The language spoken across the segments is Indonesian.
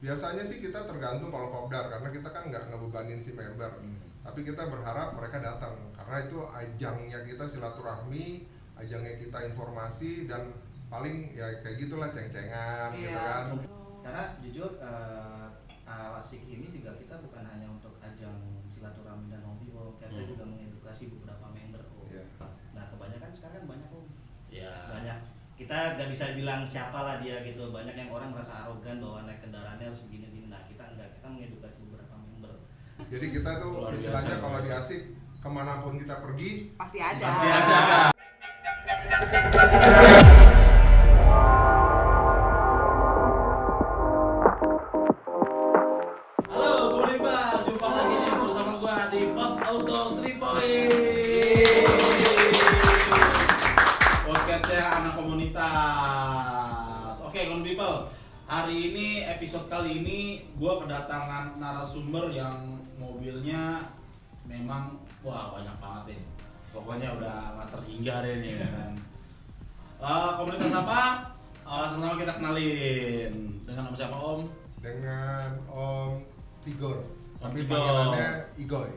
Biasanya sih kita tergantung kalau kopdar, karena kita kan nggak ngebebanin si member. Tapi kita berharap mereka datang, karena itu ajangnya kita silaturahmi, ajangnya kita informasi, dan paling ya kayak gitulah ceng-cengan gitu kan. Karena jujur Asik ini juga kita bukan hanya untuk ajang silaturahmi dan hobi, kita juga mengedukasi beberapa member. Nah kebanyakan sekarang kan banyak banyak, kita nggak bisa bilang siapa lah dia gitu, banyak yang orang merasa arogan bahwa naik kendaraannya harus begini-begini. Nah kita enggak, kita mengedukasi beberapa member. Jadi kita tuh istilahnya kalau di Asik kemanapun kita pergi pasti ada. Halo Komunitas, jumpa lagi nih bersama gua di Pots Auto 3 Point. Podcastnya anak komunitas. Oke, Komunitas People, hari ini episode kali ini gua kedatangan narasumber yang mobilnya memang banyak banget deh. Pokoknya udah nggak terhingga deh nih kan. Komunitas apa? Sama-sama kita kenalin. Dengan Om siapa Om? dengan Om Tigor, Om tapi Tigor. panggilannya Igoy.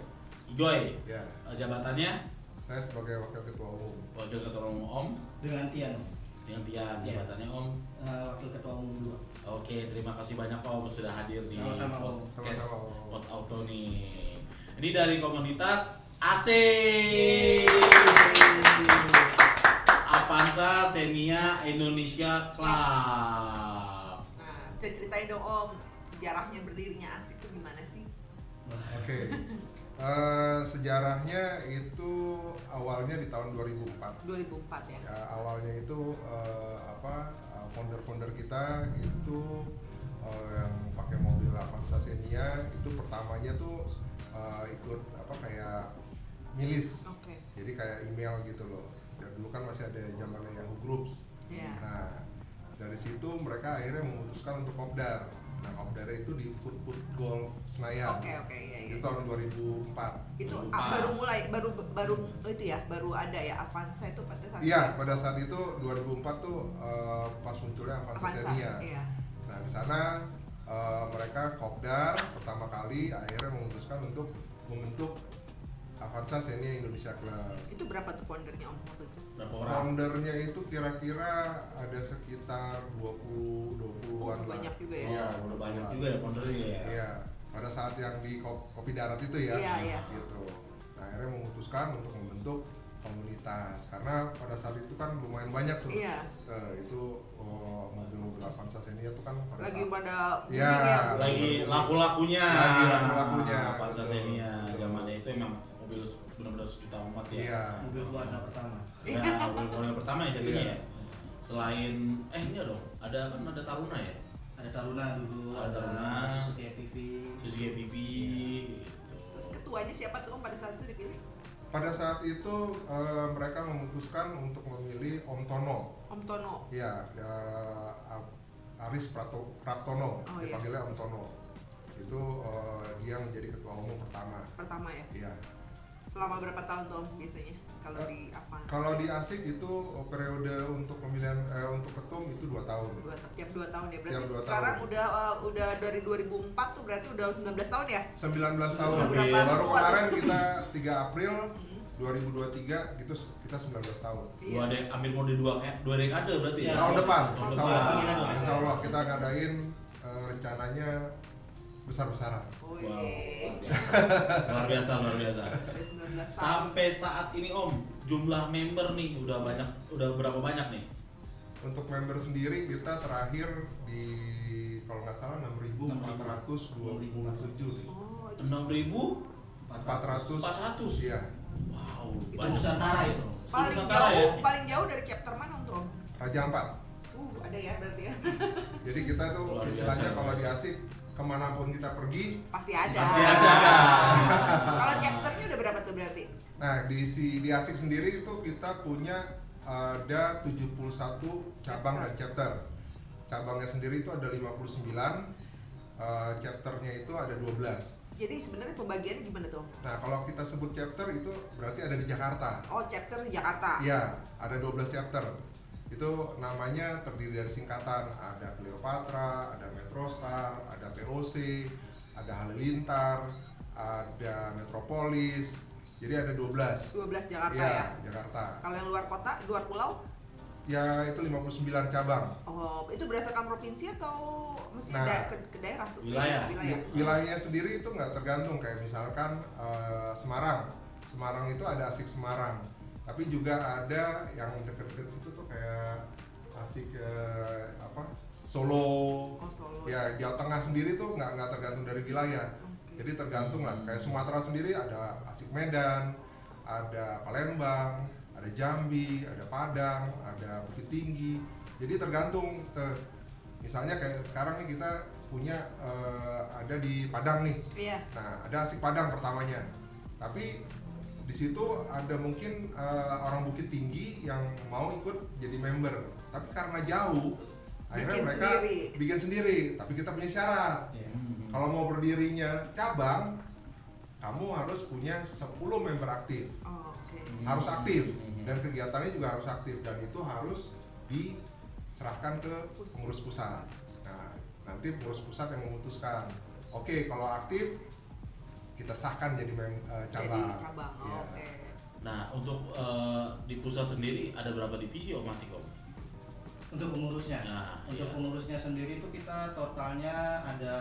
Igoy. Ya, Jabatannya saya sebagai wakil ketua umum. Wakil Ketua Umum Om. Dengan Tian, Yang Tian, jabatannya Om. wakil ketua umum 2. Oke, terima kasih banyak Om sudah hadir di Sama-sama, Om. podcast Sama-sama, Om. Pots Auto nih. Ini dari komunitas Asik. Avanza Xenia Indonesia Club. Nah, bisa ceritain dong Om, sejarahnya berdirinya Asik itu gimana sih? Oke. Sejarahnya itu awalnya di tahun 2004. 2004 ya. Ya, awalnya itu founder-founder kita itu yang pakai mobil Avanza Xenia itu pertamanya tuh ikut kayak milis. Oke. Jadi kayak email gitu loh. Ya, dulu kan masih ada zamannya Yahoo Groups. Iya. Nah, dari situ mereka akhirnya memutuskan untuk kopdar. Nah, kopdarnya itu di Put Golf Senayan. Oke, iya. Itu tahun 2004. Itu 2004. baru mulai baru itu ya, baru ada ya Avanza itu pada saat Iya, pada saat itu 2004 tuh pas munculnya Avanza Xenia. Iya. Nah, di sana mereka kopdar pertama kali akhirnya memutuskan untuk membentuk Avanza Xenia Indonesia Club. Itu berapa tuh foundernya Om waktu itu? Berapa orang? Foundernya itu kira-kira ada sekitar 20-an lah. Banyak juga ya. Iya, Udah banyak juga ya foundernya ya. Iya, pada saat yang di Kopi Darat itu ya. Iya. Gitu. Nah, akhirnya memutuskan untuk membentuk komunitas karena pada saat itu kan lumayan banyak tuh. Iya. Itu mobil-mobil Avanza Xenia itu kan pada Lagi saat pada Iya. booming ya. Lagi laku-lakunya. Lagi laku-lakunya. Avanza Betul. Xenia zamannya itu emang mobil benar-benar sejuta umat ya. Iya. Mobil keluarga pertama. Ya, mobil keluarga pertama ya jatuhnya Iya. ya. Selain ini dong, ada Taruna ya. Ada Taruna dulu, Ada Taruna. Suzuki EPV. Suzuki EPV gitu. Terus ketuanya siapa tuh Om pada saat itu dipilih? Pada saat itu mereka memutuskan untuk memilih Om Tono. Om Tono. Ya, Aris Praptono, Oh, iya. dipanggilnya Om Tono. Itu dia menjadi ketua umum Pertama ya. Iya. Selama berapa tahun tuh Om biasanya kalau di Avanza? Kalau di Asik itu periode untuk pemilihan untuk ketum itu 2 tahun. Tiap 2 tahun ya. Berarti Tiap 2 sekarang tahun. udah dari 2004 tuh berarti udah 19 tahun ya? 19 tahun. Berapa Baru tua kemarin tuh? kita 3 April 2023 gitu kita 19 tahun. Dua ambil mode dua dekade berarti ya. Iya. Tahun depan, Tahun insya depan. Allah, insya Allah kita ngadain rencananya besar-besaran. Oh Wow, iya. luar biasa. Udah 19 tahun. Sampai saat ini Om, jumlah member nih udah berapa banyak nih? Untuk member sendiri kita terakhir di kalau nggak salah 6.427 nih. Oh, itu 6.400. Iya. Wow, Itu banyak. Nusantara itu. paling Nusantara jauh, ya. paling jauh dari chapter mana Om tuh? Om? Raja Ampat. Ada ya berarti ya. Jadi kita tuh Luar biasa, istilahnya luar kalau di biasa. Asik kemanapun kita pergi. Pasti ada. Pasti ada. Kalau chapternya udah berapa tuh berarti? Nah di Asik sendiri itu kita punya ada 71 cabang dan chapter. Cabangnya sendiri itu ada 59, chapternya itu ada 12. Jadi sebenarnya pembagiannya gimana tuh? Nah kalau kita sebut chapter itu berarti ada di Jakarta. Oh chapter di Jakarta. Iya, ada 12 chapter. Itu namanya terdiri dari singkatan, ada Cleopatra, ada Metrostar, ada POC, ada Halilintar, ada Metropolis. Jadi ada 12. 12 Jakarta Iya, ya. Jakarta. Kalau yang luar kota, luar pulau? Ya itu 59 cabang. Oh, itu berdasarkan provinsi atau mesti Nah, ke daerah tuh? wilayah. Wilayahnya sendiri itu nggak tergantung, kayak misalkan Semarang. Semarang itu ada Asik Semarang. Tapi juga ada yang deket-deket situ tuh kayak Asik Solo. Oh, Solo. Ya Jawa Tengah sendiri tuh nggak tergantung dari wilayah. Oke. Jadi tergantung lah. Kayak Sumatera sendiri ada Asik Medan, ada Palembang, ada Jambi, ada Padang, ada Bukit Tinggi. Jadi tergantung. Misalnya kayak sekarang nih kita punya ada di Padang nih. Iya. Nah ada Asik Padang pertamanya. Tapi di situ ada mungkin orang Bukit Tinggi yang mau ikut jadi member. Tapi karena jauh, akhirnya Bikin mereka sendiri. bikin sendiri. Tapi kita punya syarat. Kalau mau berdirinya cabang, kamu harus punya 10 member aktif. Oh, oke. Harus aktif dan kegiatannya juga harus aktif, dan itu harus diserahkan ke pengurus pusat. Nah, nanti pengurus pusat yang memutuskan. Oke, kalau aktif kita sahkan jadi cabang. Jadi cabang. Oh, Iya. oke. Nah, untuk di pusat sendiri ada berapa divisi Om masih Om? Untuk pengurusnya, Nah, untuk iya. pengurusnya sendiri itu kita totalnya ada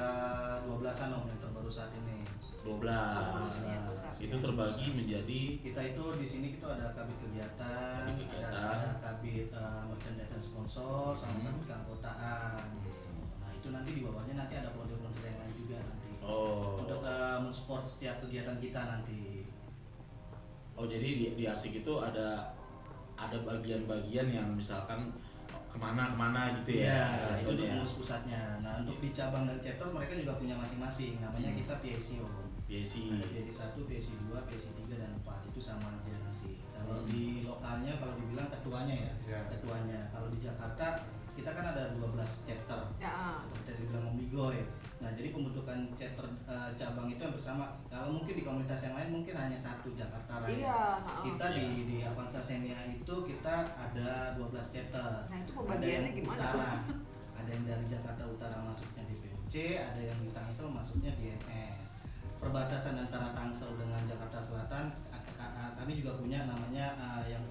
12-an yang terbaru saat ini. 12. Itu terbagi menjadi Kita itu di sini itu ada kabit kegiatan, Kabit kegiatan. ada kabit merchandise dan sponsor, sama Hmm. kabit keanggotaan. Nah itu nanti di bawahnya nanti ada volunteer-volunteer yang lain juga nanti. oh. Untuk mensupport setiap kegiatan kita nanti. Oh, jadi di ASIK itu ada bagian-bagian yang misalkan kemana gitu ya? Iya, itu untuk jatuhnya. pengurus pusatnya. Nah untuk di cabang dan chapter mereka juga punya masing-masing. Namanya kita PIC Om. PSI. Ada PIC 1, PIC 2, PIC 3 dan 4 itu sama aja nanti. Kalau di lokalnya kalau dibilang ketuanya ya, Iya. ketuanya. Kalau di Jakarta kita kan ada 12 chapter. Ya. Seperti tadi dibilang Om Bigoy. Nah, jadi pembentukan chapter cabang itu yang bersama. Kalau mungkin di komunitas yang lain mungkin hanya satu Jakarta Raya. Iya. Kita di Avanza Senia itu kita ada 12 chapter. Nah, itu Ada pembagiannya yang gimana utara, tuh? ada yang dari Jakarta Utara masuknya di PUC, ada yang di Tangsel masuknya di MS. Perbatasan antara Tangsel dengan Jakarta Selatan, kami juga punya namanya yang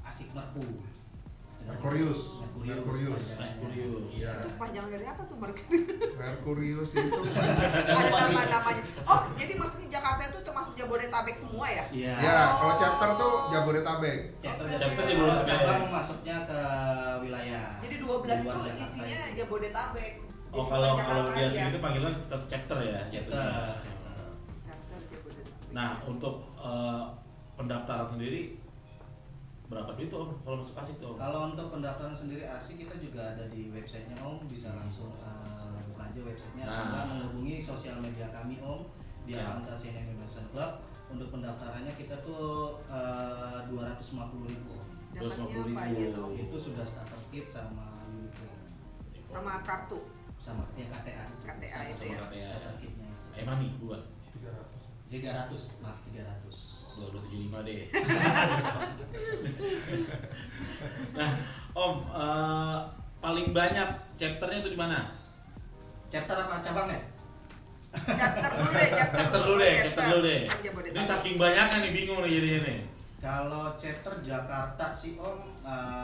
Asik Merku. Merkurius. Merkurius. Iya. Itu kepanjangan dari apa tuh market? Merkurius itu Ada nama-namanya. Oh, jadi maksudnya Jakarta itu termasuk Jabodetabek semua ya? Iya. ya, kalau chapter tuh Jabodetabek. Chapter Jabodetabek. cabang masuknya ke wilayah. Jadi Di 12 luar itu Jakarta isinya itu. Jabodetabek. Oh, Jadi kalau bukan Jakarta di ASIK aja. itu panggilan tetap chapter ya jatuhnya. Chapter. Chapter Jabodetabek. Nah, untuk pendaftaran sendiri berapa duit tuh Om kalau masuk ASIK tuh Om? Kalau untuk pendaftaran sendiri ASIK kita juga ada di websitenya Om, bisa langsung buka aja websitenya atau Nah. enggak menghubungi sosial media kami Om di Ya. Avanza Senia Indonesia Club. Untuk pendaftarannya kita tuh 250.000. Dapatnya apa aja tuh? Itu sudah starter kit sama uniform Sama kartu. sama ya KTA. KTA itu Sama ya. KTA. Starter kitnya. Money bukan? 300. 300, maaf 300. 275 deh. Nah, Om, paling banyak chapternya itu di mana? Chapter apa cabang ya? Chapter dulu deh, Chapter dulu deh. Kan Jabodetabek. Ini saking banyaknya nih bingung nih jadinya nih. Kalau chapter Jakarta sih Om,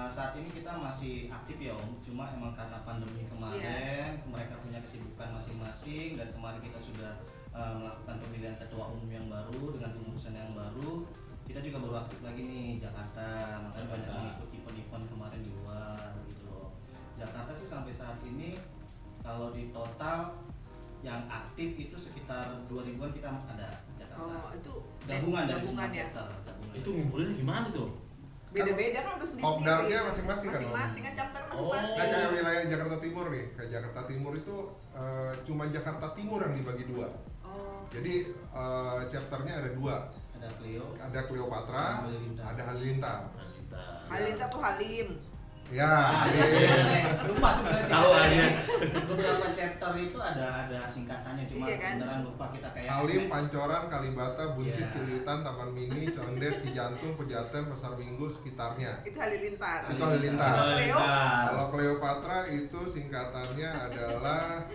saat ini kita masih aktif ya Om. Cuma emang karena pandemi kemarin mereka punya kesibukan masing-masing dan kemarin kita sudah melakukan pemilihan ketua umum yang baru dengan pengurusan yang baru. Kita juga baru aktif lagi nih Jakarta, makanya banyak Jakarta. yang ikut event-event kemarin di luar gitu loh. Jakarta sih sampai saat ini kalau di total yang aktif itu sekitar 2000-an kita ada Jakarta. Oh, itu Gabungan dari semua ya. chapter. Gabungan. Itu ngumpulin gimana tuh? Beda-beda kan udah sendiri. Kopdarnya masing-masing kan, Om? Masing-masing kan chapter Oh. masing-masing. Nah, kayak wilayah Jakarta Timur nih, kayak Jakarta Timur itu cuma Jakarta Timur yang dibagi dua. Oh. Jadi chapternya ada dua, Ada Clio. ada Cleopatra, Halilintar. ada Halilintar. Halilintar. Halilintar tuh Halim. Ya, lupa sebenarnya sih. Tahu aja. Beberapa chapter itu ada singkatannya, cuma Iya kan? beneran lupa kita kayak Halim, Pancoran, Kalibata, Buncit, Iya. Cililitan, Taman Mini, Condet, Cijantung, Pejaten, Pasar Minggu, sekitarnya. Itu Halilintar. Itu Halilintar. Kalau Cleo? Kalau Cleopatra itu singkatannya adalah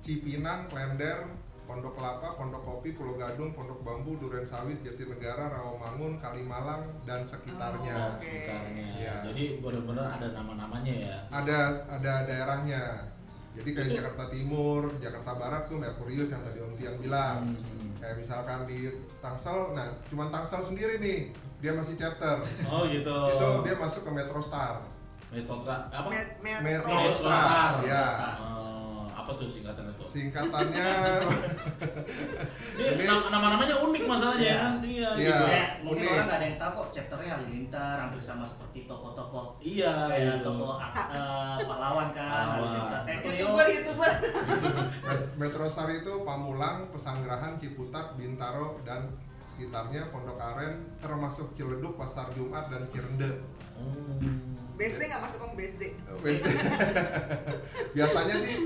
Cipinang, Klender, Pondok Kelapa, Pondok Kopi, Pulau Gadung, Pondok Bambu, Duren Sawit, Jatinegara, Rawamangun, Kalimalang, dan sekitarnya. Oh, Dan oke. sekitarnya. Iya. Jadi benar-benar ada nama-namanya ya. Ada daerahnya. Jadi kayak Itu- Jakarta Timur, Jakarta Barat tuh Merkurius yang tadi Om Tian bilang. Kayak misalkan di Tangsel, nah cuman Tangsel sendiri nih, dia masih chapter. Oh gitu. Itu dia masuk ke Metro Star. Metrotra apa? Metro Metro Star. Star. Ya. Apa tuh singkatan itu? Singkatannya Ini Ini- nama-namanya unik masalahnya Iya. kan? Iya. Iya. Gitu. Kayak mungkin unik. orang nggak ada yang tahu kok chapternya Halilintar, hampir sama seperti tokoh-tokoh Iya. kayak Gitu. tokoh pahlawan kan. Pahlawan. Halilintar. Cleo YouTuber. Metro Star itu Pamulang, Pesanggerahan, Ciputat, Bintaro, dan sekitarnya, Pondok Aren, termasuk Ciledug, Pasar Jumat, dan Cirende. BSD nggak masuk Om BSD. Biasanya sih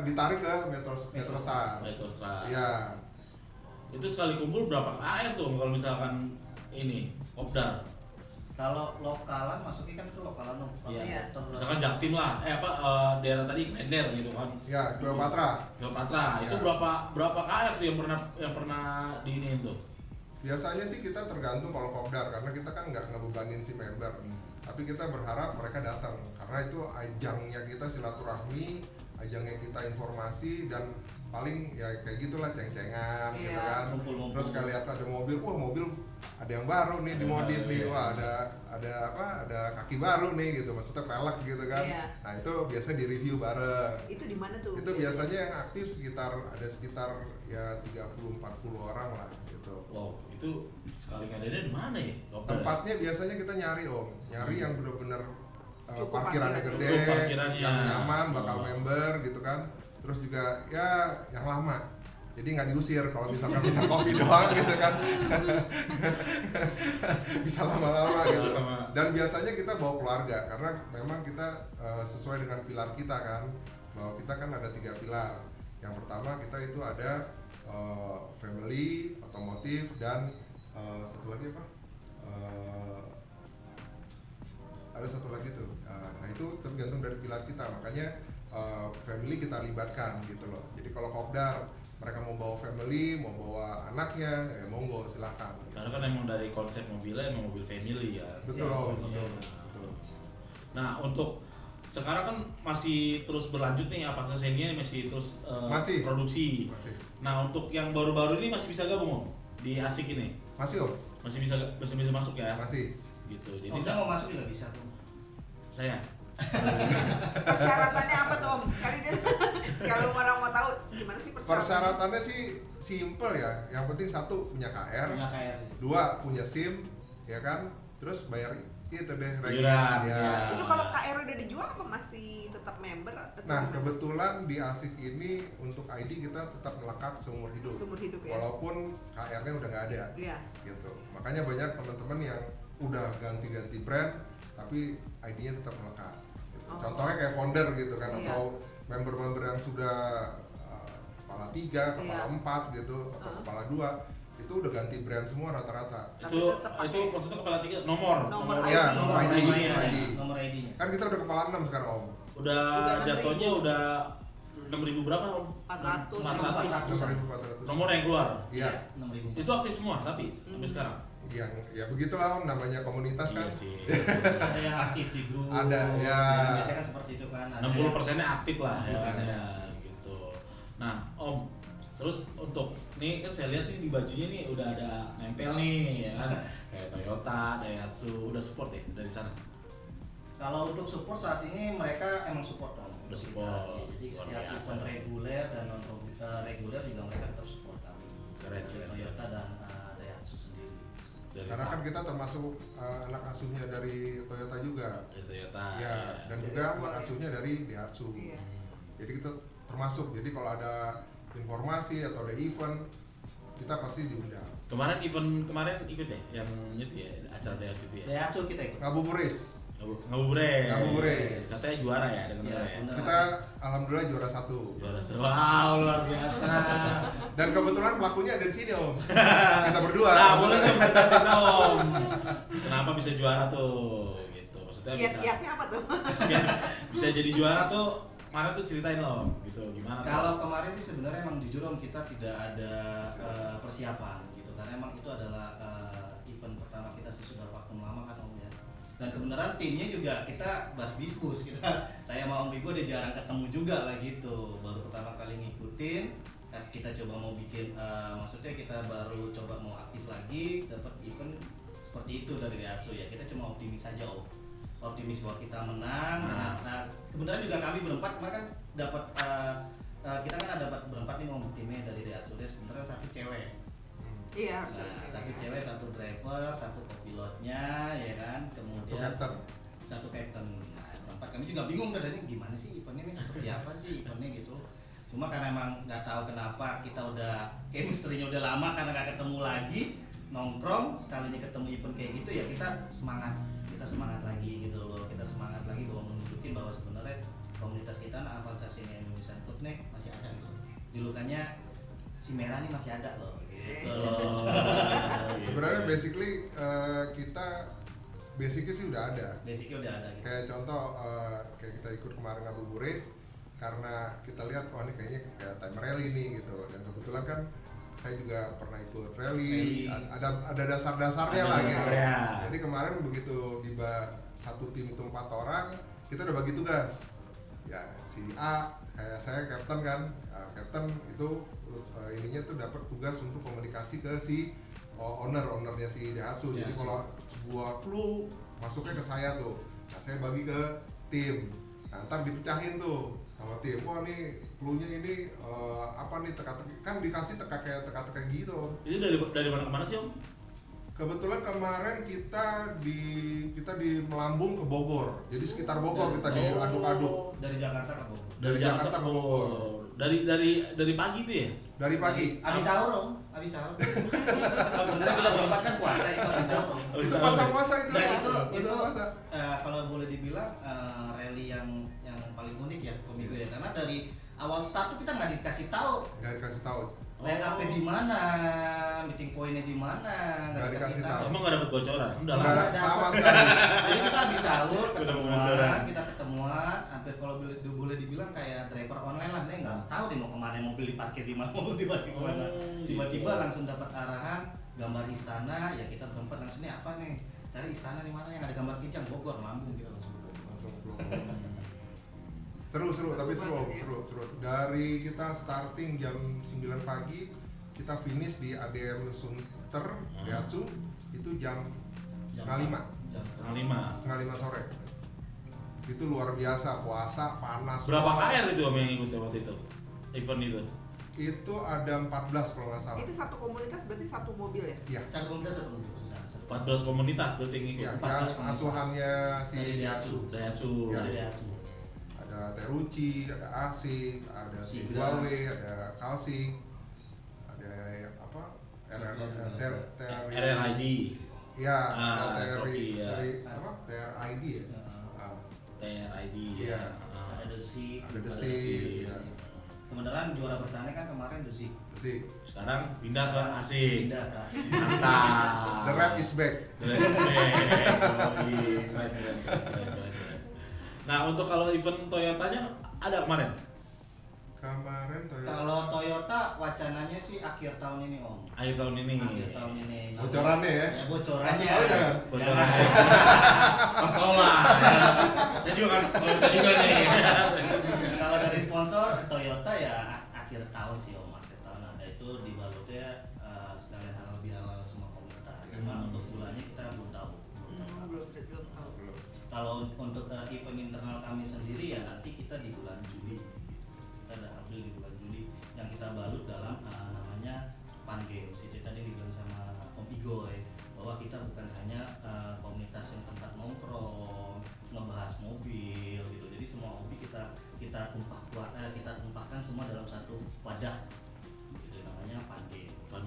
ditarik ke Metro Star. Metro Star. Iya. Itu sekali kumpul berapa KR tuh kalau misalkan ini kopdar? kalau lokalan masuknya kan itu lokalan Om. Iya. Misalkan Jaktim lah, daerah tadi Klender gitu kan. Ya, Cleopatra. Cleopatra, itu Ya. berapa KR tuh yang pernah diiniin tuh? Biasanya sih kita tergantung kalau kopdar karena kita kan nggak ngebebanin si member. Tapi kita berharap mereka datang karena itu ajangnya kita silaturahmi, ajangnya kita informasi, dan paling ya kayak gitulah ceng-cengan gitu Iya. kan. Ngumpul-ngumpul. Terus kalau lihat ada mobil, wah mobil ada yang baru nih dimodif nih, wah ada kaki baru nih gitu, maksudnya pelek gitu kan. Iya. Nah itu biasa di review bareng. Itu di mana tuh? Itu biasanya yang aktif sekitar ya 30-40 orang lah gitu. Wow, itu sekali ngadainnya di mana ya? Kopdar ya? Tempatnya biasanya kita nyari nyari yang benar-benar Cukup parkirannya parkiran. gede, Cukup parkirannya. yang nyaman, bakal Oh. member gitu kan. Terus juga ya yang lama. Jadi nggak diusir kalau misalkan bisa kopi doang gitu kan. Bisa lama-lama gitu. Lama. Dan biasanya kita bawa keluarga karena memang kita sesuai dengan pilar kita kan. Bahwa kita kan ada 3 pilar. Yang pertama kita itu ada family, otomotif, dan satu lagi apa? Ada satu lagi tuh. Nah itu tergantung dari pilar kita, makanya family kita libatkan gitu loh. Jadi kalau kopdar mereka mau bawa family, mau bawa anaknya, ya monggo silakan. Gitu. Karena kan emang dari konsep mobilnya emang mobil family ya. Betul, Iya. betul. Nah untuk sekarang kan masih terus berlanjut nih, Avanza Xenia masih terus Masih. produksi. Masih, Nah untuk yang baru-baru ini masih bisa gabung Om? Di ASIK ini masih om, masih bisa masuk ya? masih. Gitu. Jadi Om, saya mau masuk juga bisa tuh. saya Persyaratannya apa tuh Om? Kali dia kalau orang mau tahu gimana sih persyaratannya? Persyaratannya sih simple ya. Yang penting 1 punya KR, Punya KR. 2 punya SIM, ya kan. Terus bayar itu deh Iuran, ya. ya. Itu kalau KR udah dijual apa masih tetap member atau Nah gimana? kebetulan di ASIK ini untuk ID kita tetap melekat seumur hidup. Seumur hidup ya. Walaupun KR-nya udah nggak ada. Iya. Gitu. Makanya banyak teman-teman yang udah ganti-ganti brand tapi ID-nya tetap melekat. Gitu. Oh. Contohnya kayak founder gitu kan, Iya. atau member-member yang sudah kepala 3, kepala Iya. 4 gitu, atau kepala 2 itu udah ganti brand semua rata-rata. Tapi itu tetap pakai- itu maksudnya kepala 3 nomor Nomor Iya, ID. nomor ID. ID-nya. ID. Nomor ID-nya. Kan kita udah kepala 6 sekarang om. Udah 6.000. jatuhnya udah 6.000 berapa Om? 400. 400. 6.400. Nomor yang keluar. Iya. 6.000. Itu aktif semua tapi sampai sekarang. Yang ya begitulah om, namanya komunitas kan. Iya sih. Ada yang aktif di grup. Ada, ya. Biasanya kan seperti itu kan. Ada 60%-nya aktif lah ya, 60%. ya gitu. Nah, Om, terus untuk nih kan saya lihat nih di bajunya nih udah ada nempel nih ya kan. Kayak Toyota, Daihatsu, udah support ya dari sana. Kalau untuk support saat ini mereka emang support dong. Udah support. Jadi Luar setiap biasa. event reguler dan non reguler juga mereka tetap support kami. Keren, keren. Toyota dan Daihatsu sendiri. Dari Karena kan kita termasuk anak asuhnya dari Toyota juga. dari Toyota. Ya, dan Jadi juga boleh. anak asuhnya dari Daihatsu. Iya. Jadi kita termasuk. Jadi kalau ada informasi atau ada event, kita pasti diundang. Kemarin ikut ya yang itu ya acara Daihatsu itu ya. Daihatsu kita ikut. Ngabuburit. Ngabuburit. Katanya juara ya dengan juara ya. Kita alhamdulillah juara 1. Juara 1. Wow, luar biasa. Dan kebetulan pelakunya ada di sini Om. Kita berdua. Nah, boleh dong ceritain Om. Kenapa bisa juara tuh? Gitu. Maksudnya bisa. Kiat-kiatnya apa tuh? Bisa jadi juara tuh. Kemarin tuh ceritain loh, gitu. Gimana tuh? Kalau kemarin sih sebenarnya emang jujur Om, kita tidak ada persiapan gitu, karena emang itu adalah event pertama kita sih, sudah vakum lama kan Om ya. Dan kebenaran timnya juga kita basbiskus, saya sama Om Bigo udah jarang ketemu juga lah gitu. Baru pertama kali ngikutin, kita coba mau bikin, maksudnya kita baru coba mau aktif lagi, dapat event seperti itu dari Daihatsu ya. Kita cuma optimis aja Om, optimis bahwa kita menang. Nah, kebenaran juga kami berempat kemarin kan dapat kita kan ada dapat berempat nih Om, timnya dari Daihatsu. Sebenarnya satu cewek. Iya, Nah, satu cewek, satu driver, satu kopilotnya, ya kan. Kemudian satu captain. Nah, berempat kami juga bingung tadinya gimana sih eventnya ini, seperti apa sih eventnya gitu. Cuma karena emang nggak tahu kenapa kita udah chemistry-nya udah lama karena nggak ketemu lagi, nongkrong sekalinya ketemu event kayak gitu ya kita semangat lagi gitu loh. Kita semangat lagi bahwa menunjukin bahwa sebenarnya komunitas kita Avanza Senior Indonesia Club nih masih ada gitu. Julukannya si merah nih masih ada loh gitu. Sebenarnya basically kita basicnya sih udah ada. Basicnya udah ada gitu. Kayak contoh kayak kita ikut kemarin ngabuburit karena kita lihat ini kayaknya kayak time rally nih gitu. Dan kebetulan kan saya juga pernah ikut rally. Ada dasar-dasarnya lah gitu. Jadi kemarin begitu tiba satu tim itu 4 orang, kita udah bagi tugas. Ya si A kayak saya captain kan, captain itu ininya tuh dapat tugas untuk komunikasi ke si ownernya si Daihatsu. Jadi kalau sebuah clue masuknya ke saya tuh, nah saya bagi ke tim. Nah ntar dipecahin tuh sama tim. Wah nih clue-nya ini apa nih, teka-teki kan dikasih teka-teki gitu. Itu dari mana ke mana sih Om? Kebetulan kemarin kita di Melambung ke Bogor. Jadi sekitar Bogor kita diaduk-aduk. Dari Jakarta ke Bogor. Dari Jakarta ke Bogor. Dari pagi tuh ya? Dari pagi. Abis sahur Om, abis sahur. Bener kita berempat kan puasa itu abis sahur. Itu puasa itu. Dan itu puasa. Kalau boleh dibilang rally yang paling unik ya Komigo ya, karena dari awal start tuh kita nggak dikasih tahu. Nggak dikasih tahu. Line up-nya di mana, meeting point-nya di mana, nggak dikasih tahu. Emang nggak dapat bocoran? Udah Nggak, lama. sama sekali. Jadi kita habis sahur bocoran. kita ketemuan, hampir kalau boleh dibilang kayak driver online lah, nih nggak tahu deh mau kemana, mobil diparkir di mana, mau diparkir di mana. Tiba-tiba langsung dapat arahan gambar istana, ya kita berempat langsung nih apa nih, cari istana di mana yang ada gambar kijang, Bogor, Lampung kita langsung. Seru tapi seru. Dari kita starting jam 9 pagi, kita finish di ADM Sunter Daihatsu itu jam setengah 5 sore. Itu luar biasa, puasa panas. Berapa KR itu Om yang ikut waktu itu? Event itu? Itu ada 14 kalau nggak salah. Itu satu komunitas berarti satu mobil ya? Iya. Satu komunitas. 14 komunitas berarti yang ikut. Iya, yang asuhannya si Daihatsu. Ya. Ada Terucci, ada Asik, ada Huawei, ada Kalsing, ada apa? RRID. Iya, ada Soki, ya. dari apa? TRID ya. TRID Iya. ya. Ada si. Ya. Kebenaran juara bertahan kan kemarin The Zik. Sekarang pindah ke Asik. Pindah ke Asik. Mantap. The Red is back. Keren. Nah, untuk kalau event Toyotanya ada kemarin? Kemarin Toyota. Kalau Toyota wacananya sih akhir tahun ini Om. Akhir tahun ini. Bocorannya ya? Ya bocorannya. Kasih tahu jangan. Bocorannya. Pas sekolah. Saya juga kan Toyota juga nih. Kalau dari sponsor Toyota ya akhir tahun sih Om, akhir tahun ada itu dibalutnya sekalian halal semua komunitas. Cuma untuk bulannya kita belum tahu. Belum tahu. Kalau untuk event internal kami sendiri ya nanti kita di bulan Juli. Kita udah ambil di bulan Juli yang kita balut dalam namanya Fun Games. Itu tadi dibilang sama Om Igoy bahwa kita bukan hanya komunitas yang tempat nongkrong, ngebahas mobil gitu. Jadi semua hobi kita tumpahkan semua dalam satu wadah. Itu namanya Fun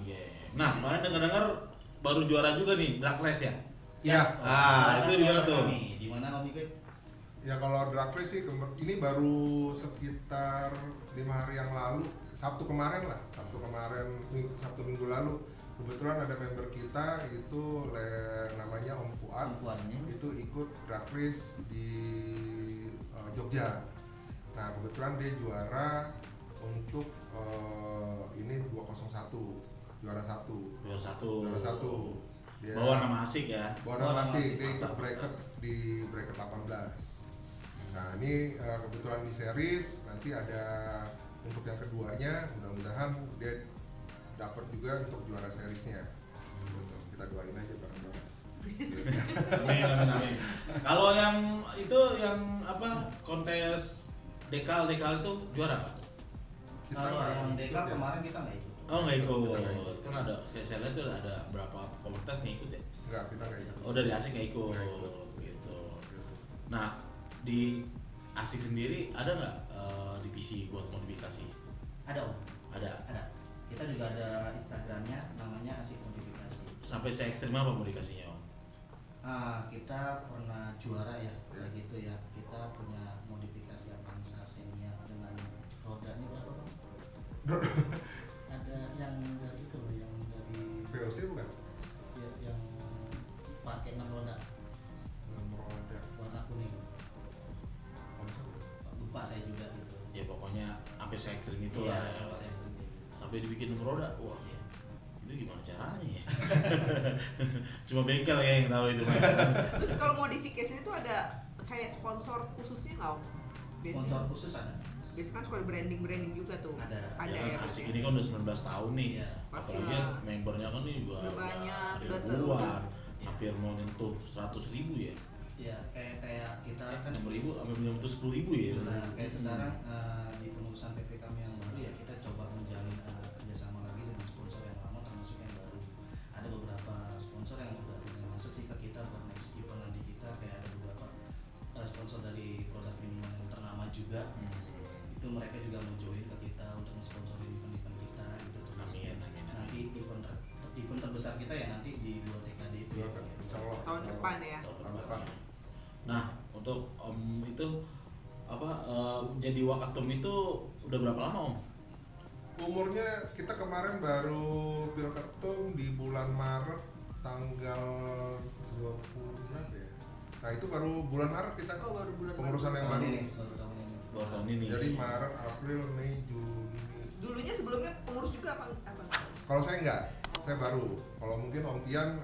Games. Nah, kemarin dengar baru juara juga nih drag race ya? Ya. Itu di mana tuh? Di mana Om Iko? Ya kalau drag race sih ini baru sekitar 5 hari yang lalu, Sabtu kemarin, Sabtu minggu lalu kebetulan ada member kita itu namanya Om Fuad. Itu ikut drag race di Jogja. Nah kebetulan dia juara untuk ini 201 juara satu. Dia bawa nama asik ya. Bawa nama asik, dia ikut bracket di bracket 18. Nah ini kebetulan di series nanti ada untuk yang keduanya, mudah-mudahan dia dapat juga untuk juara seriesnya. Gitu. Kita doain aja bareng-bareng. Amin. Kalau yang itu yang apa kontes dekal itu juara nggak? Kalau yang dekal kemarin kita nggak ikut. Oh nggak ikut, kan ada kayak saya lihat tuh ada berapa komunitas nggak ikut ya? Enggak, kita nggak ikut. Oh dari asik nggak ikut, gitu. Nah di asik sendiri ada nggak divisi buat modifikasi? Ada Om. Ada. Kita juga ada Instagramnya, namanya Asik Modifikasi. Sampai se ekstrim apa modifikasinya Om? Kita pernah juara ya, kayak gitu ya. Kita punya modifikasi Avanza Senior dengan rodanya berapa Bang? Ada yang dari itu loh, yang dari VOC bukan? ya, yang pakai 6 roda Nomor ada. warna kuning. Lupa saya juga gitu. Ya pokoknya sampai se ekstrim itu Iya, lah. sama saya sendiri. Sampai dibikin nomor roda, wah. Iya. Itu gimana caranya ya? Cuma bengkel ya yang tahu itu. Terus kalau modifikasi itu ada kayak sponsor khususnya nggak Om? Sponsor khusus ada. Biasanya kan suka branding juga tuh. Ada. Ada Ya ya. kan asik ini kan udah 19 tahun nih. Iya. Apalagi Pastilah. membernya kan nih juga Udah banyak, udah ribuan, Iya. hampir mau nyentuh 100.000 ya. Ya kayak kita kan 6.000 sampai menyentuh 10.000 ya. nah, kayak sekarang di pengurusan PP kami yang baru ya kita coba menjalin kerjasama lagi dengan sponsor yang lama termasuk yang baru. Ada beberapa sponsor yang udah mulai masuk sih ke kita buat next event nanti kita, kayak ada beberapa sponsor dari produk minuman yang ternama juga. Itu mereka juga mau join ke kita untuk mensponsori event-event kita gitu. Amin. Nanti event terbesar kita ya nanti di 2 TKD itu. Doakan, insya Allah. Tahun depan ya. Tahun depan. Nah, untuk Om itu apa jadi Wakatum itu udah berapa lama Om? Umurnya kita kemarin baru Pilketum di bulan Maret tanggal 20 berapa ya? Nah itu baru bulan Maret kita Oh, baru bulan pengurusan yang Tahun baru. ini, baru tahun ini. Baru tahun ini. Jadi Maret, April, Mei, Juni. Dulunya sebelumnya pengurus juga apa? Kalau saya enggak, saya baru. Kalau mungkin Om Tian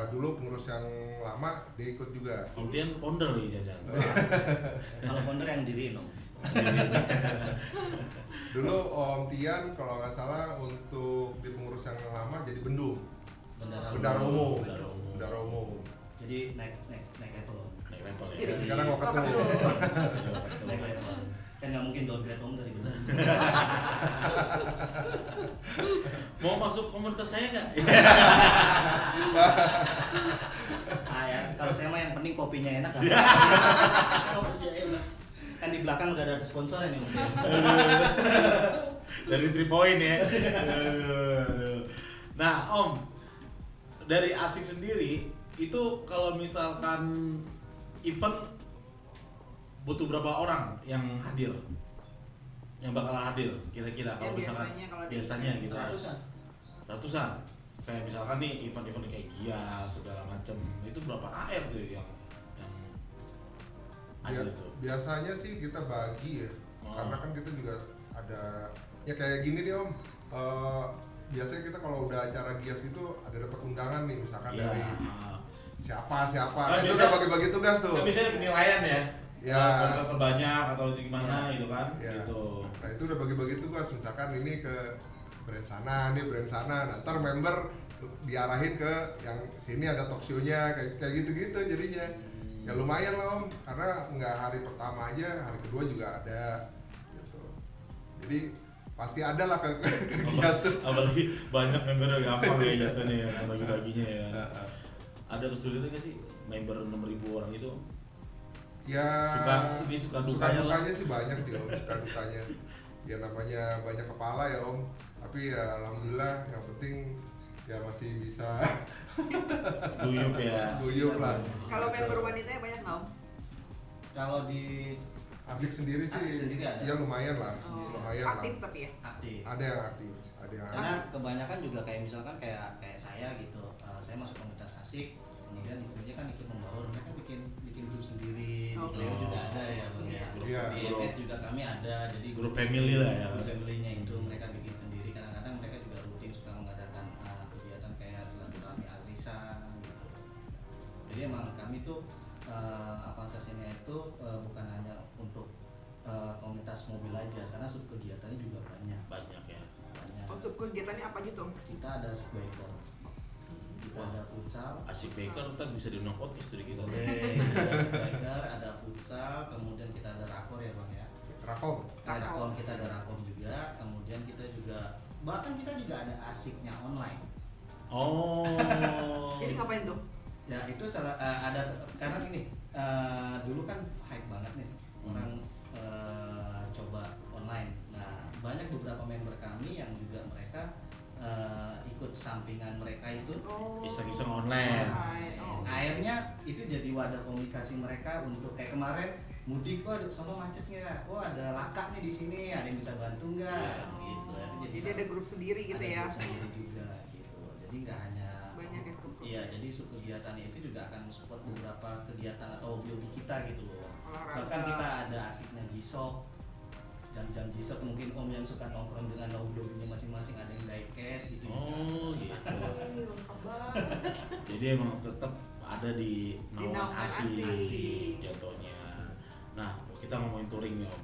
dulu pengurus yang lama dia ikut juga. Om Tian founder nih jajan. Kalau founder yang diriin Om. Dulu Om Tian kalau nggak salah untuk di pengurus yang lama jadi bendung. Bendara umum. Jadi naik level. Naik level ya. Jadi sekarang Wakatum. Naik level. Kan nggak mungkin downgrade Om dari bendara. Mau masuk komunitas saya nggak? Ya, kalau saya mah yang penting kopinya enak kan. Kopinya enak. Kan di belakang udah ada sponsornya nih Om. Dari 3 point ya. Aduh. Nah Om, dari Asik sendiri itu kalau misalkan event butuh berapa orang yang hadir? Yang bakal hadir kira-kira kalau misalkan biasanya gitu ada ratusan. Kayak misalkan nih event-event kayak Gias segala macem itu berapa AR tuh yang hadir tuh? Biasanya sih kita bagi ya, karena kan kita juga ada ya kayak gini nih Om. Biasanya kita kalau udah acara Gias gitu ada dapat undangan nih misalkan dari siapa Kan itu biasa- udah bagi-bagi tugas tuh. Kan biasanya penilaian ya. Ya. Kualitas terbanyak atau gimana gitu kan? Ya. Gitu. Nah itu udah bagi-bagi tugas, misalkan ini ke brand sana, ini brand sana. Nah, ntar member diarahin ke yang sini ada talk show-nya kayak gitu-gitu jadinya. Ya lumayan loh Om, karena nggak hari pertama aja, hari kedua juga ada gitu. Jadi pasti ada lah ke Gias tuh. Apalagi banyak member yang gampang ya jatuhnya ya kan, bagi-baginya ya kan. Ada kesulitan nggak sih member 6.000 orang itu? Ya suka dukanya lah. sih banyak sih Om, suka dukanya. Ya namanya banyak kepala ya Om, tapi ya alhamdulillah yang penting ya masih bisa Guyup ya. guyup lah. Kalau member wanitanya banyak nggak Om? Kalau di Asik sendiri sih, Asik sendiri ada. ya lumayan lah, Oh, lumayan aktif lah. tapi ya? aktif. Ada yang aktif, ada yang Karena aktif. kebanyakan juga kayak misalkan kayak saya gitu, saya masuk komunitas asik, kemudian istrinya kan ikut membaur, mereka bikin grup sendiri, Oh. di Leo juga ada ya bang ya, Iya. di MS juga kami ada, jadi Grup family lah ya. grup family-nya itu mereka bikin sendiri, kadang-kadang mereka juga rutin suka mengadakan kegiatan kayak silaturahmi arisan gitu. Jadi emang kami tuh Avanzasinya itu bukan hanya untuk komunitas mobil aja, karena sub kegiatannya juga banyak. Banyak ya. Banyak. Oh, sub kegiatannya apa aja tuh? Kita ada asik biker, kita ada futsal, Asik Baker ntar bisa diundang podcast dari kita. ada asik biker, ada futsal, kemudian kita ada rakor ya bang ya. Rakom. Rakom kita ada rakom juga, kemudian kita juga bahkan kita juga ada asiknya online. Oh. Jadi ngapain tuh? Ya itu salah ada karena gini dulu kan hype banget nih orang coba online. Nah banyak beberapa member kami yang juga mereka ikut sampingan mereka itu. Oh. Iseng-iseng online. Oh. Akhirnya itu jadi wadah komunikasi mereka untuk kayak kemarin mudik, wah sono macet nggak, wah ada laka nih di sini, ada yang bisa bantu nggak, gitu. Jadi ada grup sendiri gitu ada ya? grup sendiri juga gitu. Jadi nggak hanya Banyak yang support. Iya, jadi sub kegiatan itu juga akan support beberapa kegiatan atau hobi-hobi kita gitu loh. Olahraga. Bahkan kita ada asiknya G-Shock, jam-jam G-Shock mungkin Om yang suka nongkrong dengan hobi-hobinya masing-masing, ada yang diecast gitu. Oh gitu. Ih, lengkap banget. Jadi emang tetap ada di naungan naungan asik asik. jatuhnya. Nah, kita ngomongin touring nih Om.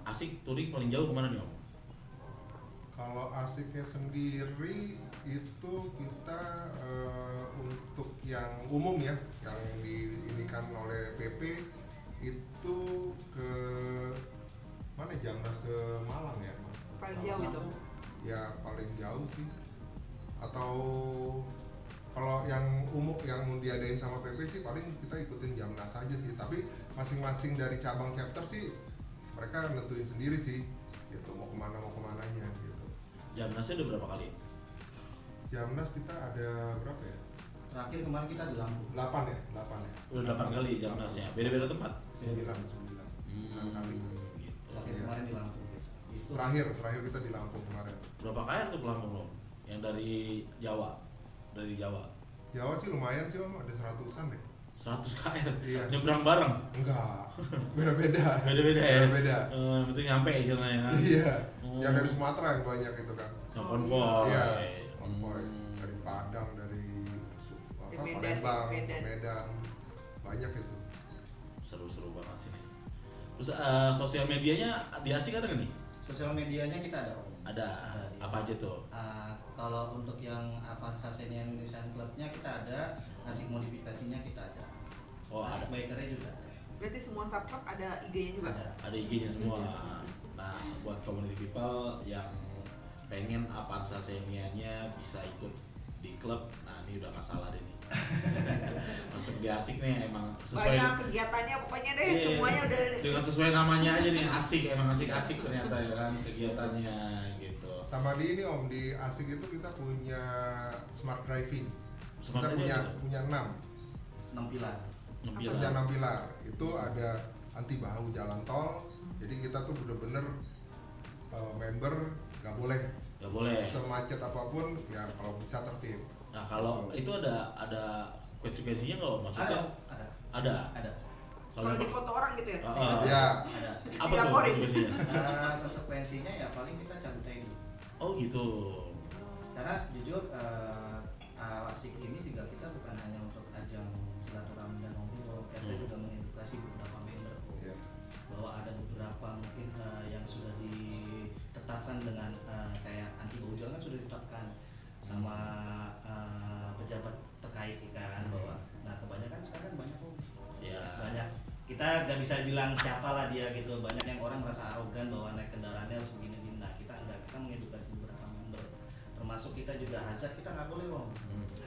Asik touring paling jauh kemana nih Om? Kalau asiknya sendiri itu kita untuk yang umum ya, yang diinikan oleh PP itu ke mana? Jamnas ke Malang ya. Paling jauh itu. Ya paling jauh sih. Atau kalau yang umum yang diadain sama PP sih paling kita ikutin Jamnas aja sih. Tapi masing-masing dari cabang chapter sih mereka nentuin sendiri sih. Gitu mau kemananya gitu. Jamnasnya udah berapa kali? Jamnas kita ada berapa ya? Terakhir kemarin kita di Lampung. 8 ya? Udah 8 kali Jamnasnya. Beda-beda tempat. 9 kali. Gitu. Terakhir Iya. kemarin di Lampung gitu. Itu Terakhir kita di Lampung kemarin. Berapa kali tuh ke Lampung Om? Yang dari Jawa. Dari Jawa. Jawa sih lumayan sih Om, ada 100-an deh. 100 KL. Iya. Nyebrang bareng. Enggak, beda-beda. Beda-beda ya. Beda-beda. Itu nyampe ya kan. Iya. Oh. Yang dari Sumatera yang banyak itu kan. Yang konvoy. Iya. Konvoy dari Padang, dari Medan, Palembang, Medan. Medan. Banyak itu. Seru-seru banget sih. Terus sosial medianya di Asik ada nggak nih? sosial medianya kita ada Om. Ada. Ada. Apa aja tuh? Kalau untuk yang Avanza Senior Indonesian Clubnya kita ada, asik modifikasinya kita ada, Oh asik ada. bikernya juga ada. Berarti semua subclub ada IG-nya juga? Ada IG-nya semua. Nah, buat community people yang pengen Avanza Seniornya bisa ikut di klub, nah ini udah nggak salah deh nih. Masuk di Asik nih emang sesuai. Banyak kegiatannya pokoknya deh, Iya, semuanya udah. dengan sesuai namanya aja nih Asik, emang asik-asik ternyata ya kan kegiatannya gitu. Sama di ini Om, di Asik itu kita punya smart driving. Smart Kita driving apa tuh? punya 6. 6 pilar. Ngebilang. Kerja 6 pilar. Itu ada anti bahu jalan tol. Jadi kita tuh bener-bener member gak boleh Nggak boleh. semacet apapun ya, kalau bisa tertib. Nah kalau itu ada konsekuensinya nggak maksudnya? Ada. Ada. Ada. Kalau di foto orang gitu ya? Ya, Ada. Apa tuh Dilaporin. konsekuensinya? Konsekuensinya ya paling kita cabut ID. Oh gitu. Karena jujur Asik ini juga kita bukan hanya untuk ajang silaturahmi dan ngobrol, kita juga mengedukasi beberapa member ya. bahwa ada beberapa mungkin yang sudah ditetapkan dengan kayak anti bau kan sudah ditetapkan sama pejabat terkait kan, bahwa nah kebanyakan sekarang banyak Ya. banyak kita nggak bisa bilang siapa lah dia gitu, banyak yang orang merasa arogan bahwa naik kendaraannya harus begini-begini. Nah kita enggak, kita mengedukasi beberapa member, termasuk kita juga hazard kita nggak boleh Om,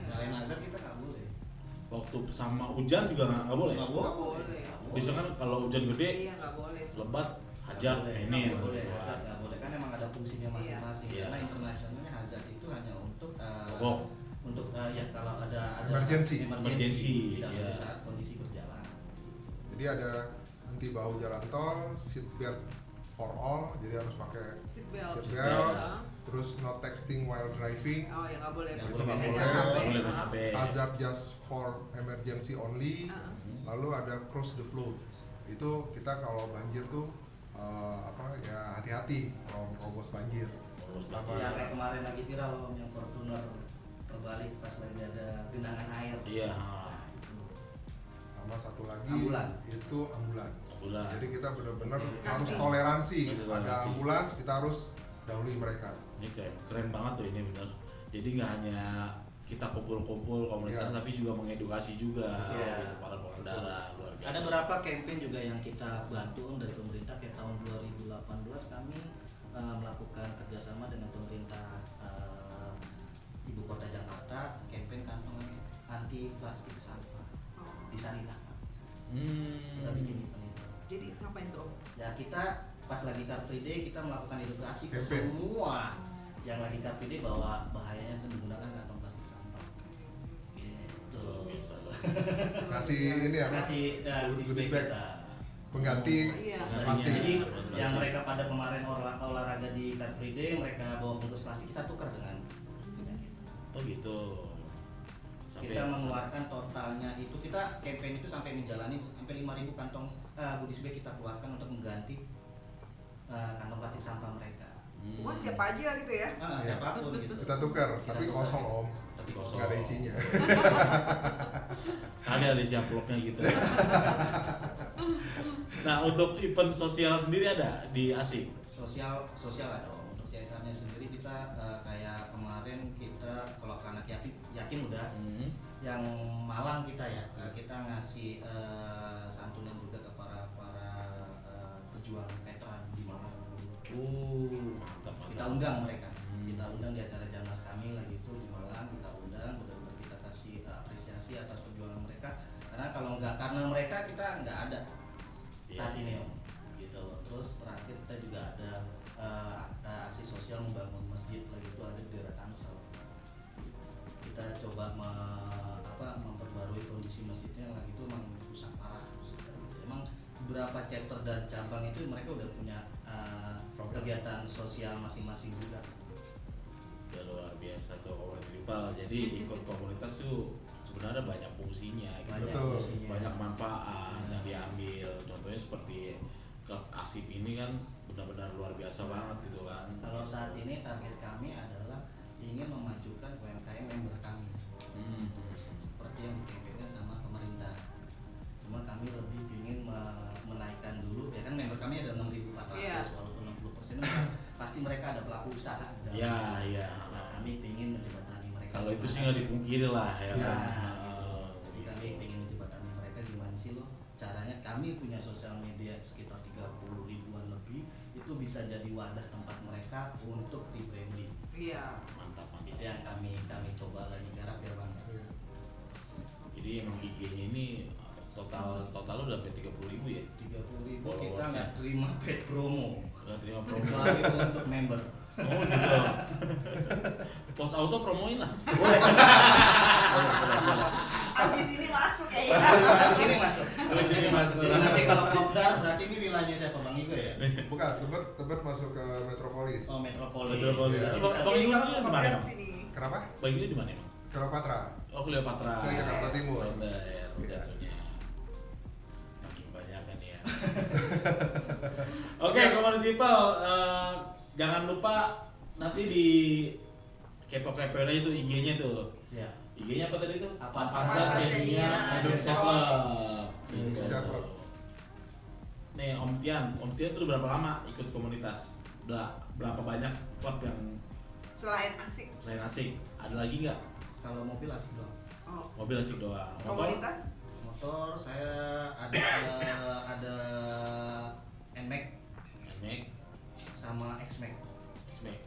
nyalain hazard kita nggak boleh. Waktu sama hujan juga nggak boleh. Nggak Nggak boleh. Bisa kan kalau hujan gede, Iya, nggak boleh. lebat, hajar, Nggak boleh, mainin. nggak boleh hazard nggak boleh, kan emang ada ada fungsinya masing-masing. Iya. Karena internasionalnya hazard itu hanya untuk ya kalau ada Emergency. tidak Iya. saat kondisi berjalan. Jadi ada anti bahu jalan tol, seat belt for all, jadi harus pakai Seatbelt. seatbelt. Terus no texting while driving. Oh ya nggak boleh. Nggak Itu nggak Pegang boleh. HP. Boleh main HP. Hazard just for emergency only. Lalu ada cross the flood. Itu kita kalau banjir tuh hati-hati kalau terobos banjir. Sama Ya kayak kemarin lagi viral loh yang Fortuner terbalik pas lagi ada genangan air. Iya. sama satu lagi Ambulan. itu ambulans. Ambulans. Jadi kita benar-benar Iya. harus Ngasih. toleransi. Ngasih Ada toleransi. ambulans kita harus dahului mereka. Ini keren banget tuh ini bener. Jadi nggak hanya kita kumpul-kumpul komunitas Iya. tapi juga mengedukasi juga Iya. gitu, para pengendara luar biasa. Ada beberapa campaign juga yang kita bantu dari pemerintah kayak tahun 2018 kami melakukan kerjasama dengan pemerintah ibu kota Jakarta campaign kantong anti plastik sampah di Sarinah. Kita bikin event itu. Jadi ngapain tuh Om? Ya kita pas lagi Car Free Day kita melakukan edukasi ke Campaign. semua yang lagi Car Free Day bahwa bahayanya menggunakan kantong plastik sampah. Gitu. Luar biasa. Kasih ini ya, Kasih goodies goodies bag bag. kita. Pengganti Iya. plastik. Jadi Plastik. yang mereka pada kemarin olahraga di Car Free Day mereka bawa bungkus plastik kita tukar dengan punya kita. Oh gitu. Kita mengeluarkan totalnya itu kita campaign itu sampai menjalani sampai 5.000 kantong goodies bag kita keluarkan untuk mengganti kantong plastik sampah mereka. Wah siapa aja gitu ya? Siapapun gitu. Kita tukar, Kita tapi tukar. kosong om, Tapi kosong. nggak ada isinya. Ada di amplopnya gitu. Nah untuk event sosial sendiri ada di ASIK? Sosial ada Om. Untuk CSR-nya sendiri kita kayak kemarin kita kalau ke anak yatim udah yang Malang kita ya kita ngasih santunan juga ke para pejuang veteran di Malang. Mantap mantap. Kita undang mereka, kita undang di acara Janas kami lagi itu di Malang, kita undang benar-benar kita kasih apresiasi atas perjuangan mereka karena kalau nggak karena mereka kita nggak ada saat Iya. ini Om gitu loh. Terus terakhir kita juga ada aksi sosial membangun masjid lagi itu ada di daerah Tangsel. Kita coba memperbarui kondisi masjidnya yang lagi itu memang rusak parah. Emang beberapa chapter dan cabang itu mereka udah punya kegiatan sosial masing-masing juga. Udah luar biasa tuh komunitas People. Jadi ikut komunitas tuh sebenarnya banyak fungsinya gitu. Banyak Betul. fungsinya. Banyak manfaat yang diambil. Contohnya seperti ke ASIP ini kan benar-benar luar biasa banget gitu kan. Kalau saat ini target kami adalah ingin memajukan UMKM member kami seperti yang dikaitkan sama pemerintah. Cuma kami lebih ingin menaikkan dulu ya kan member kami ada 6.400 Iya. walaupun 60% pasti mereka ada pelaku usaha. Ya, ya. Nah, kami ingin menjembatani mereka. Kalau itu sih nggak dipungkiri lah ya Ya, kan. jadi kami ingin menjembatani mereka gimana sih loh caranya kami punya sosial media sekitar 30 ribuan lebih itu bisa jadi wadah tempat mereka untuk rebranding. Iya. Mantap mantap. Itu yang kami coba lagi garap ya Bang. Jadi emang IG-nya ini total udah sampai 30.000 ya. 30.000 kita Followersnya. nggak terima paid promo Nggak terima promo. kecuali untuk member. Oh gitu. Coach Auto promoin lah. Abis ini masuk ya. Di sini masuk. Di sini masuk. Nanti kalau Kopdar berarti ini wilayahnya siapa Bang Igo ya? Bukan, Tebet masuk ke Metropolis. Oh Metropolis. Metropolis. Jadi Bang bisa- Bang Igo Jadi sendiri kalau di mana di emang? sini. Kenapa? Bang Igo di mana emang? Cleopatra. Oh Cleopatra. Saya Jakarta Timur. Bandar Iya. jatuhnya. Makin banyak kan ya. Oke, Community People, jangan lupa nanti di kepo-kepoin aja tuh IG-nya tuh. Ya. IG-nya apa tadi tuh? Avanza Avanza Senia Senia Indonesia Club. Indonesia Club. Nih Om Tian tuh berapa lama ikut komunitas? Udah berapa banyak klub yang Selain asik. selain asik? Ada lagi nggak? Kalau mobil asik dong. Oh. Mobil asik doang. Motor? Komunitas. Motor saya ada NMAX NMAX, sama XMAX. X-Max.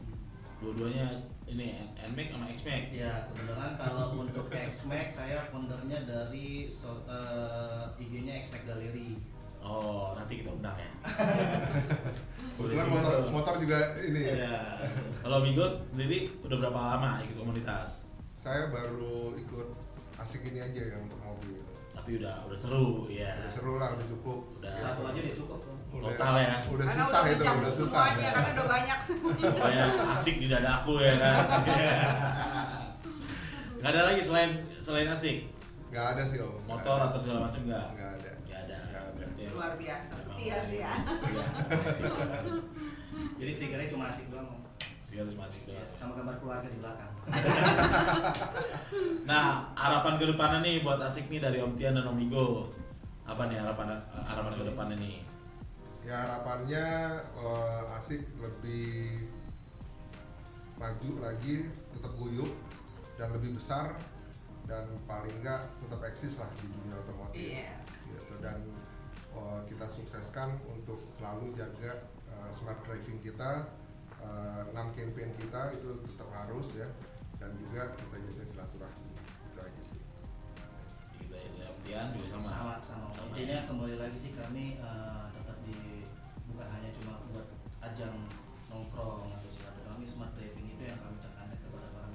Dua-duanya ini NMAX sama X-Max. Ya kebetulan kalau untuk XMAX saya foundernya dari IG-nya XMAX Gallery. Oh, nanti kita undang ya. Kebetulan motor juga ini. Iya. Kalau Migo sendiri udah berapa lama ikut komunitas? Saya baru ikut asik ini aja ya untuk mobil. Tapi udah seru ya. Udah seru lah, udah cukup. Udah Satu aja udah cukup tuh. total ya. Udah Karena susah itu, mencakup udah susah. semuanya, Ya. karena udah banyak semuanya. Pokoknya asik di dadaku ya kan. Nggak ada lagi selain asik. Nggak ada sih om. Motor atau segala macam nggak? Nggak ada. Nggak ada. Nggak ada. Berarti Luar biasa, memang setia. Setia. Asik. Jadi stikernya cuma asik doang Om. Segala cuma asik Ya, doang. sama gambar keluarga di belakang. Nah, harapan ke depannya nih buat asik nih dari Om Tian dan Om Igo. Apa nih harapan ke depannya nih? Ya harapannya asik lebih maju lagi, tetap guyup dan lebih besar dan paling enggak tetap eksis lah di dunia otomotif. Iya. Gitu. Dan kita sukseskan untuk selalu jaga smart driving kita, 6 campaign kita itu tetap harus ya, dan juga kita jaga silaturahmi. Itu aja sih. Gitu ya, Om Tian juga sama. Sama. Sama Intinya ya. kembali lagi sih kami tetap bukan hanya cuma buat ajang nongkrong atau silaturahmi, smart driving itu yang kami tekankan kepada para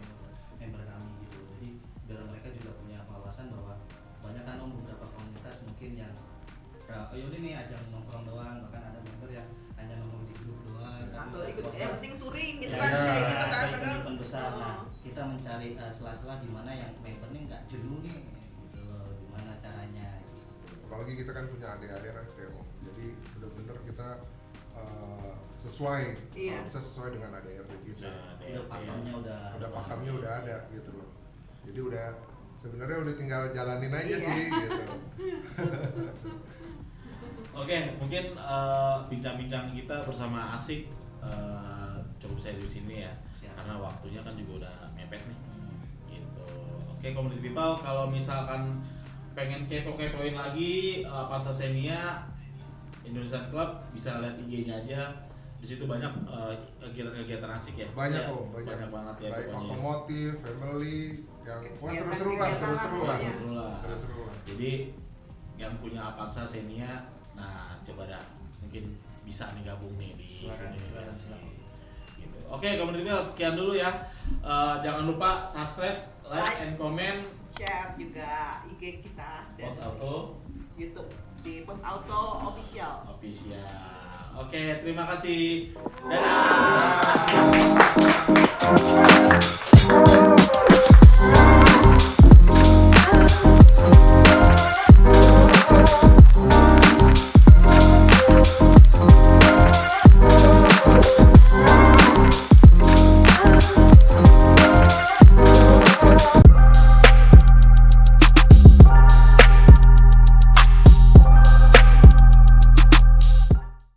member kami gitu. Jadi biar mereka juga punya wawasan bahwa banyak kan Om beberapa komunitas mungkin yang yaudah nih ajang nongkrong doang, bahkan ada member yang hanya nongkrong di grup doang Atau tapi ikut, saat yang foto- penting touring gitu Ya, kan, ya, kayak gitu kan. atau Padahal event besar. Nah, Oh. kita mencari sela-sela di mana yang membernya nggak jenuh nih, gitu loh. Gimana caranya? Gitu. Apalagi kita kan punya ADAR Theo, jadi benar-benar kita sesuai, Iya. bisa sesuai dengan ADAR kita. Nah, Udah pakemnya Udah pakemnya udah ada gitu loh. Jadi udah sebenarnya udah tinggal jalanin aja Iya. sih gitu. Oke, mungkin bincang-bincang kita bersama Asik cukup saya di sini ya. Siap. Karena waktunya kan juga udah mepet nih. Gitu. Oke, community people, kalau misalkan pengen kepo-kepoin lagi Avanza Xenia Indonesian Club, bisa lihat IG-nya aja. Di situ banyak kegiatan-kegiatan asik ya. Banyak Iya, kok, banyak. banyak banget ya Baik pokoknya. otomotif, family, yang pokoknya Kegiatan- seru-seru lah, kegiatan seru-seru lah, lah. iya. Seru lah. Seru-seru lah. Jadi yang punya Avanza Xenia, nah coba dah mungkin bisa nih gabung nih di Silakan, sini silakan, nih. silakan. Gitu. Oke, community people, sekian dulu ya. Jangan lupa subscribe, like, Like. and comment. share juga IG kita dan Pods Auto YouTube di Pods Auto Official. Official. Oke, terima kasih. Dadah.